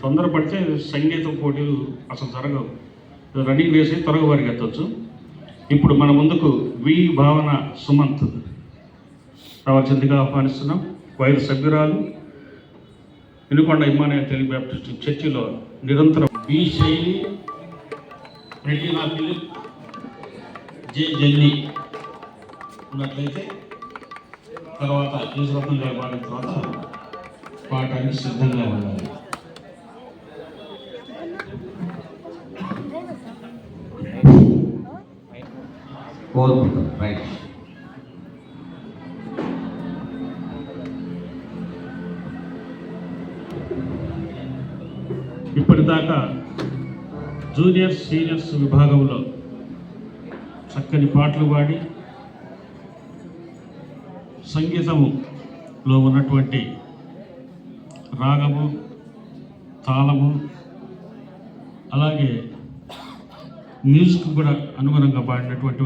తొందరపడితే సంగీతం పోటీలు అసలు జరగవు. రన్నింగ్ వేసి త్వరగా పరిగెత్తవచ్చు. ఇప్పుడు మన ముందుకు వి భావన సుమంత్ రావాల్సిందిగా ఆహ్వానిస్తున్నాం. వైరు సభ్యురాలు, వినుకొండ ఇమ్మానుయేల్ తెలుగు బ్యాప్టిస్ట్ చర్చిలో నిరంతరం. బి శైలి, రెటీనా ఫిలిప్, జే జెన్నీ ఉన్నట్లయితే తర్వాత ఈశ్వరత్నం గారు పాడిన తర్వాత పాడటానికి సిద్ధంగా ఉండాలి. రైట్. ఇప్పటిదాకా జూనియర్స్ సీనియర్స్ విభాగంలో చక్కని పాటలు పాడి సంగీతములో ఉన్నటువంటి రాగము, తాళము, అలాగే మ్యూజిక్ కూడా అనుగుణంగా పాడినటువంటి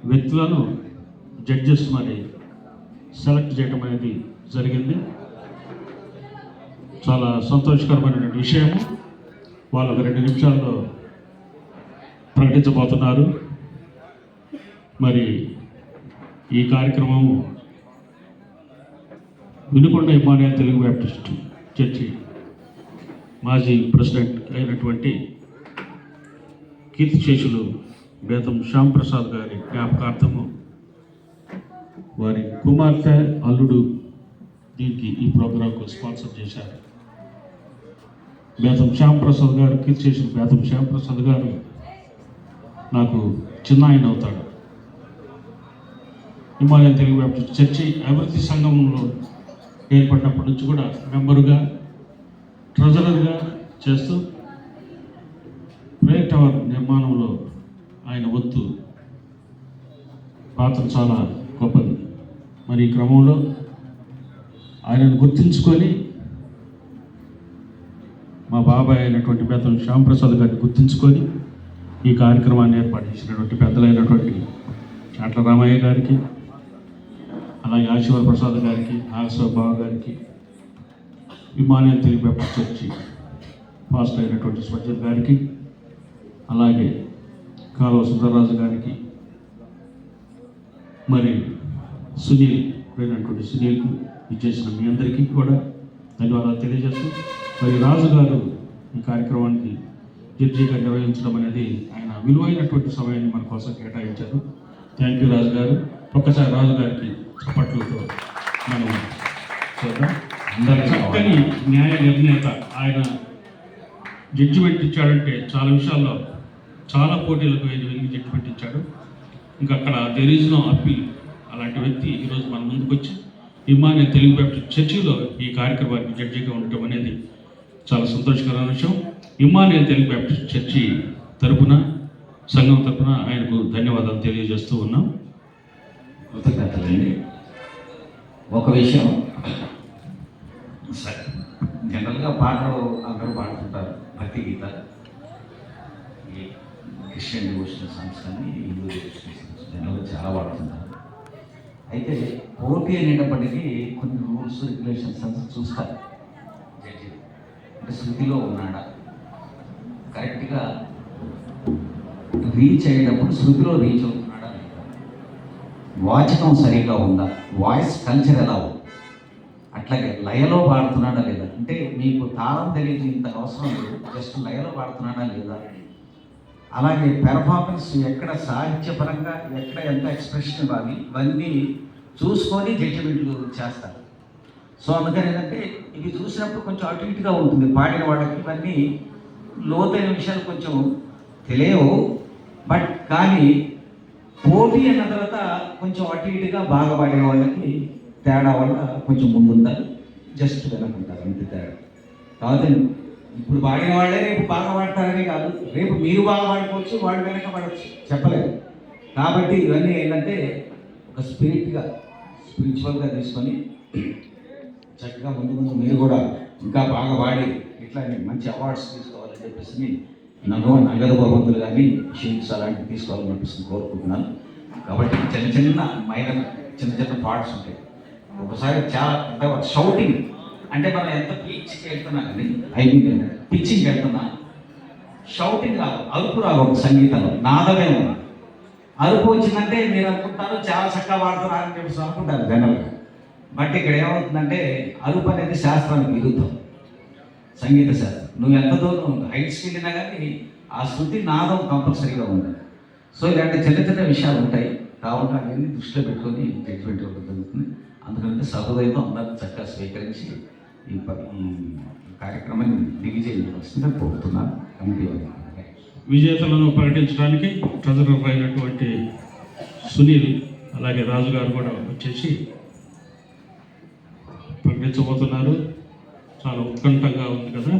వ్యక్తులను జడ్జెస్ మరి సెలెక్ట్ చేయడం అనేది జరిగింది. చాలా సంతోషకరమైన విషయం. వాళ్ళు 2 నిమిషాల్లో ప్రకటించబోతున్నారు. మరి ఈ కార్యక్రమం Vinukonda Emmanuel Telugu Baptist church మాజీ ప్రెసిడెంట్ అయినటువంటి కీర్తిశేషులు బేతం శ్యాంప్రసాద్ గారి జ్ఞాపకార్థము వారి కుమార్తె, అల్లుడు దీనికి ఈ ప్రోగ్రాంకు స్పాన్సర్ చేశారు. బేతం శ్యాంప్రసాద్ గారు, కీర్తిశేషులు బేతం శ్యాంప్రసాద్ గారు నాకు చిన్న ఆయన అవుతాడు. ఇమ్మానుయేల్ తెలుగు బ్యాప్టిస్ట్ చర్చి అభివృద్ధి సంఘంలో ఏర్పడినప్పటి నుంచి కూడా మెంబరుగా, ట్రెజరర్గా చేస్తూ ప్రేయర్ టవర్ నిర్మాణంలో ఆయన వంతు పాత్ర చాలా గొప్పది. మరి ఈ క్రమంలో ఆయనను గుర్తించుకొని మా బాబాయ్ అయినటువంటి బేతం శ్యాంప్రసాద్ గారిని గుర్తించుకొని ఈ కార్యక్రమాన్ని ఏర్పాటు చేసినటువంటి పెద్దలైనటువంటి చాట్ల రామయ్య గారికి, అలాగే ఆశీర్వాద ప్రసాద్ గారికి, నాగేశ్వరబాబు గారికి, Emmanuel Telugu Baptist church fast అయినటువంటి స్వచ్ఛత్ గారికి, అలాగే కాలువ సుందరరాజు గారికి, మరి సునీల్ అయినటువంటి సునీల్కు ఇచ్చేసిన మీ అందరికీ కూడా ధన్యవాదాలు తెలియజేస్తూ, మరి రాజు గారు ఈ కార్యక్రమానికి జడ్జిగా నిర్వహించడం అనేది ఆయన విలువైనటువంటి సమయాన్ని మన కోసం కేటాయించారు. థ్యాంక్ యూ రాజు గారు. ఒక్కసారి రాజు గారికి చప్పట్లతో మనం చూద్దాం. చక్కని న్యాయ నిర్ణేత. ఆయన జడ్జిమెంట్ ఇచ్చాడంటే చాలా విషయాల్లో చాలా పోటీలకు వెళ్ళి జడ్జిమెంట్ ఇచ్చాడు. ఇంకా అక్కడ దేర్ ఈజ్ నో అప్పీల్. అలాంటి వ్యక్తి ఈరోజు మన ముందుకు వచ్చి ఇమ్మానుయేల్ తెలుగు బ్యాప్టిస్ట్ చర్చిలో ఈ కార్యక్రమానికి జడ్జిగా ఉండటం అనేది చాలా సంతోషకరమైన విషయం. ఇమ్మానుయేల్ తెలుగు బ్యాప్టిస్ట్ చర్చి తరపున, సంఘం తరపున ఆయనకు ధన్యవాదాలు తెలియజేస్తూ ఉన్నాం. కృతజ్ఞతలండి. ఒక విషయం, సరే, జనరల్గా పాటలు అందరూ పాడుతుంటారు, భక్తి గీతాలు, క్రిస్టియన్ డివోషనల్ సాంగ్స్ కానీ హిందూ డివోషనల్ సాంగ్స్ జనరల్గా చాలా పాడుతుంటారు. అయితే పోటీ అనేటప్పటికీ కొన్ని రూల్స్, రెగ్యులేషన్స్ అంతా చూస్తారు జడ్జి. అంటే శృతిలో ఉన్నాడా, కరెక్ట్గా రీచ్ అయ్యేటప్పుడు శృతిలో రీచ్ అవుతున్నాడా లేదా, వాచకం సరిగ్గా ఉందా, వాయిస్ కల్చర్ ఎలా ఉంది, అట్లాగే లయలో పాడుతున్నాడా లేదా. అంటే మీకు తాళం తెలియదు ఇంత అవసరం లేదు, జస్ట్ లయలో పాడుతున్నాడా లేదా. అలాగే పెర్ఫార్మెన్స్ ఎక్కడ సాహిత్యపరంగా ఎక్కడ ఎంత ఎక్స్ప్రెషన్ ఇవ్వాలి ఇవన్నీ చూసుకొని జడ్జిమెంట్లు చేస్తారు. సో అందుకని ఏంటంటే ఇవి చూసినప్పుడు కొంచెం అటు ఇటుగా ఉంటుంది. పాడిన వాళ్ళకి ఇవన్నీ లోతైన విషయాలు కొంచెం తెలియవు. బట్ కానీ పోటీ అన్న తర్వాత కొంచెం అటు ఇటుగా బాగా పాడిన వాళ్ళకి తేడా వల్ల కొంచెం ముందుంటారు, జస్ట్ వెనకుంటారు, అంతే తేడా. కాబట్టి ఇప్పుడు పాడిన వాళ్ళే రేపు బాగా పాడతారని కాదు, రేపు మీరు బాగా పాడుకోవచ్చు, వాళ్ళు వెనక పడవచ్చు, చెప్పలేదు. కాబట్టి ఇవన్నీ ఏంటంటే ఒక స్పిరిచువల్గా తీసుకొని చక్కగా ముందు మీరు కూడా ఇంకా బాగా పాడి ఇట్లా మంచి అవార్డ్స్ తీసుకోవాలని చెప్పేసి నగదు భగవంతులు కానీ షీట్స్ అలాంటివి తీసుకోవాలని చెప్పేసి కోరుకుంటున్నాను. కాబట్టి చిన్న పార్ట్స్ ఉంటాయి. ఒకసారి చాలా షౌటింగ్ అంటే మనం ఎంత పిచ్చికి వెళ్తున్నా కానీ పిచ్చికి వెళ్తున్నా షౌటింగ్ రాదు, అరుపు రాకూడదు. సంగీతంలో నాదమే ఉంది. అరుపు వచ్చిందంటే మీరు అనుకుంటారు చాలా చక్కగా వాడుతున్నారు అని చెప్పేసి అనుకుంటారు జనరల్గా. బట్ ఇక్కడ ఏమవుతుందంటే అరుపు అనేది శాస్త్రానికి విరుద్ధం, సంగీత శాస్త్రం. నువ్వు ఎంత దూరం హైట్స్కి వెళ్ళినా కానీ ఆ శృతి నాదం కంపల్సరీగా ఉండాలి. సో ఇలాంటి చిన్న చిన్న విషయాలు ఉంటాయి, కావున అవన్నీ దృష్టిలో పెట్టుకొని ట్రీట్మెంట్ ఇవ్వడం జరుగుతుంది. అందుకంటే సహృదయంతో అందరూ చక్కగా స్వీకరించి ఈ కార్యక్రమాన్ని దిగ్విజయం కోరుతున్నాను. కమిటీ విజేతలను ప్రకటించడానికి ట్రెజరర్ అయినటువంటి సునీల్ అలాగే రాజు గారు కూడా వచ్చేసి ప్రకటించబోతున్నారు. చాలా ఉత్కంఠంగా ఉంది కదా.